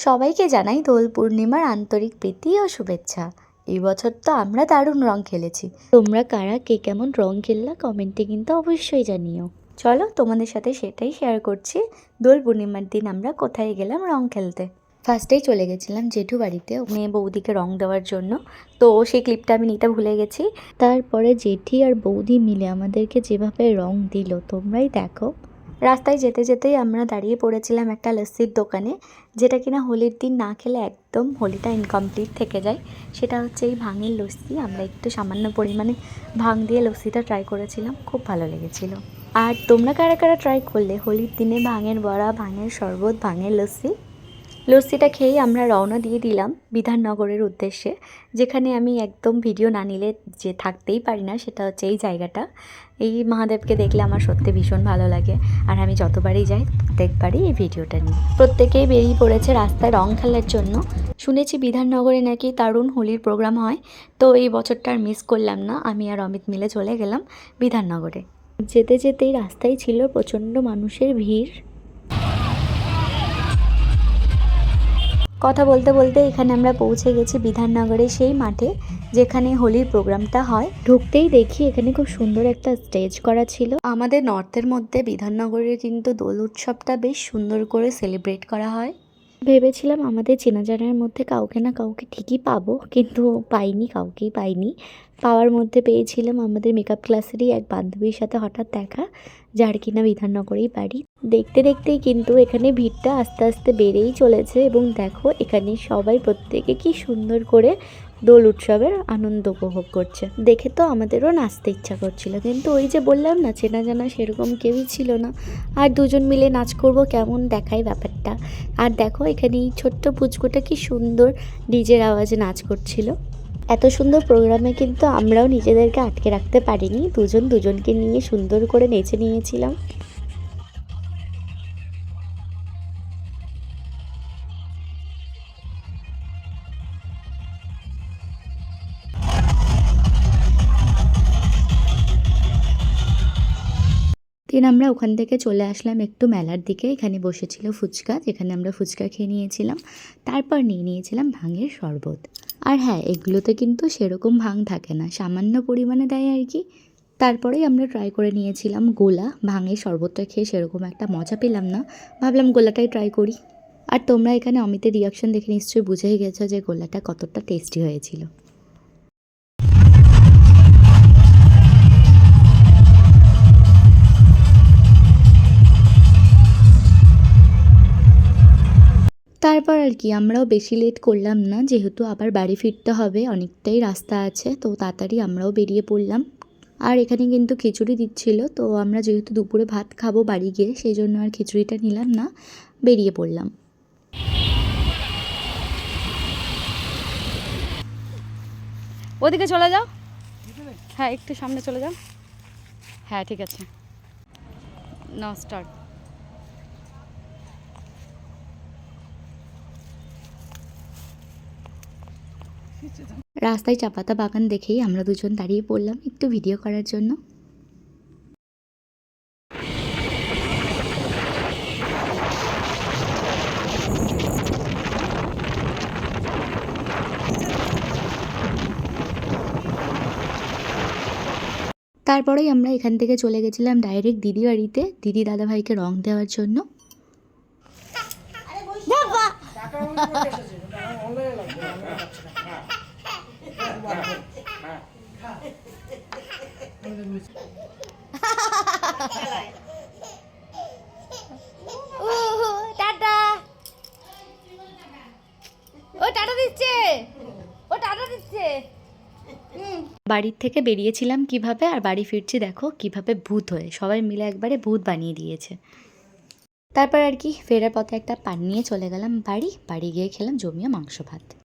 সবাইকে জানাই দোল পূর্ণিমার আন্তরিক প্রীতি ও শুভেচ্ছা। এই বছর তো আমরা দারুণ রং খেলেছি। তোমরা কারা কে কেমন রং খেললা কমেন্টে কিন্তু অবশ্যই জানিও। চলো তোমাদের সাথে সেটাই শেয়ার করছি। দোল পূর্ণিমার দিন আমরা কোথায় গেলাম রং খেলতে। ফার্স্টেই চলে গেছিলাম জেঠু বাড়িতে মেয়ে বৌদিকে রং দেওয়ার জন্য। তো সেই ক্লিপটা আমি নিতে ভুলে গেছি। তারপরে জেঠি আর বৌদি মিলে আমাদেরকে যেভাবে রং দিল তোমরাই দেখো। রাস্তায় যেতে যেতেই আমরা দাঁড়িয়ে পড়েছিলাম একটা লস্যির দোকানে, যেটা কিনা হোলির দিন না খেলে একদম হোলিটা ইনকমপ্লিট থেকে যায়। সেটা হচ্ছে এই ভাঙের লস্যি। আমরা একটু সামান্য পরিমাণে ভাং দিয়ে লস্যিটা ট্রাই করেছিলাম, খুব ভালো লেগেছিলো। আর তোমরা কারা কারা ট্রাই করলে হোলির দিনে ভাঙের বড়া, ভাঙের শরবত, ভাঙের লস্যি? লস্যিটা খেয়েই আমরা রওনা দিয়ে দিলাম বিধাননগরের উদ্দেশ্যে, যেখানে আমি একদম ভিডিও না নিলে যে থাকতেই পারি না সেটা হচ্ছে এই জায়গাটা। এই মহাদেবকে দেখলে আমার সত্যি ভীষণ ভালো লাগে, আর আমি যতবারই যাই প্রত্যেকবারই এই ভিডিওটা নিই। প্রত্যেকেই বেরিয়ে পড়েছে রাস্তায় রং খেলার জন্য। শুনেছি বিধাননগরে নাকি দারুণ হোলির প্রোগ্রাম হয়, তো এই বছরটা আর মিস করলাম না। আমি আর অমিত মিলে চলে গেলাম বিধাননগরে। যেতে যেতেই রাস্তায় ছিল প্রচণ্ড মানুষের ভিড়। কথা বলতে বলতে এখানে আমরা পৌঁছে গেছি বিধাননগরের সেই মাঠে যেখানে হোলির প্রোগ্রামটা হয়। ঢুকতেই দেখি এখানে খুব সুন্দর একটা স্টেজ করা ছিল। আমাদের নর্থের মধ্যে বিধাননগরের কিন্তু দোল উৎসবটা বেশ সুন্দর করে সেলিব্রেট করা হয়। ভেবেছিলাম আমাদের চেনা জানার মধ্যে কাউকে না কাউকে ঠিকই পাবো, কিন্তু পাইনি, কাউকেই পাইনি। পাওয়ার মধ্যে পেয়েছিলাম আমাদের মেকআপ ক্লাসেরই এক বান্ধবীর সাথে হঠাৎ দেখা, যার কিনা বিধাননগরেই বাড়ি। দেখতে দেখতেই কিন্তু এখানে ভিড়টা আস্তে আস্তে বেড়েই চলেছে, এবং দেখো এখানে সবাই প্রত্যেকে কি সুন্দর করে দোল উৎসবের আনন্দ উপভোগ করছে। দেখে তো আমাদেরও নাচতে ইচ্ছা করছিল, কিন্তু ওই যে বললাম না চেনা জানা সেরকম কেউই ছিল না। আর দুজন মিলে নাচ করব কেমন দেখায় ব্যাপারটা। আর দেখো এখানে এই ছোট্ট পুচকুটা কি সুন্দর ডিজের আওয়াজে নাচ করছিল। এত সুন্দর প্রোগ্রামে কিন্তু আমরাও নিজেদেরকে আটকে রাখতে পারিনি, দুজন দুজনকে নিয়ে সুন্দর করে নেচে নিয়েছিলাম। দিন আমরা ওখান থেকে চলে আসলাম একটু মেলার দিকে। এখানে বসেছিল ফুচকা, যেখানে আমরা ফুচকা খেয়ে নিয়েছিলাম। তারপর নিয়ে নিয়েছিলাম ভাঙের শরবত। আর হ্যাঁ, এগুলোতে কিন্তু সেরকম ভাং থাকে না, সামান্য পরিমাণে দেয় আর কি। তারপরেই আমরা ট্রাই করে নিয়েছিলাম গোলা। ভাঙের শরবতটা খেয়ে সেরকম একটা মজা পেলাম না, ভাবলাম গোলাটাই ট্রাই করি। আর তোমরা এখানে অমিতের রিয়াকশন দেখে নিশ্চয়ই বুঝেই গেছো যে গোলাটা কতটা টেস্টি হয়েছিল। তারপর আর কি আমরাও বেশি লেট করলাম না, যেহেতু আবার বাড়ি ফিরতে হবে, অনেকটাই রাস্তা আছে, তো তাড়াতাড়ি আমরাও বেরিয়ে পড়লাম। আর এখানে কিন্তু খিচুড়ি দিচ্ছিল, তো আমরা যেহেতু দুপুরে ভাত খাবো বাড়ি গিয়ে, সেই জন্য আর খিচুড়িটা নিলাম না, বেরিয়ে পড়লাম। ওদিকে চলে যাও, হ্যাঁ একটু সামনে চলে যাও। হ্যাঁ ঠিক আছে, নাও স্টার্ট। রাস্তায় চাপাতা বাগান দেখেই আমরা দুজন দাঁড়িয়ে পড়লাম একটু ভিডিও করার জন্য। তারপরেই আমরা এখান থেকে চলে গেছিলাম ডাইরেক্ট দিদি বাড়িতে, দিদি দাদাভাইকে রং দেওয়ার জন্য। টাটা, ও টাটা দিচ্ছে, ও টাটা দিচ্ছে। বাড়ির থেকে বেরিয়েছিলাম কিভাবে আর বাড়ি ফিরছি দেখো কিভাবে ভূত হয়ে, সবাই মিলে একবারে ভূত বানিয়ে দিয়েছে। তারপর আর কি ফেরার পথে একটা পান নিয়ে চলে গেলাম বাড়ি গিয়ে খেলাম জমিয়ে মাংস ভাত।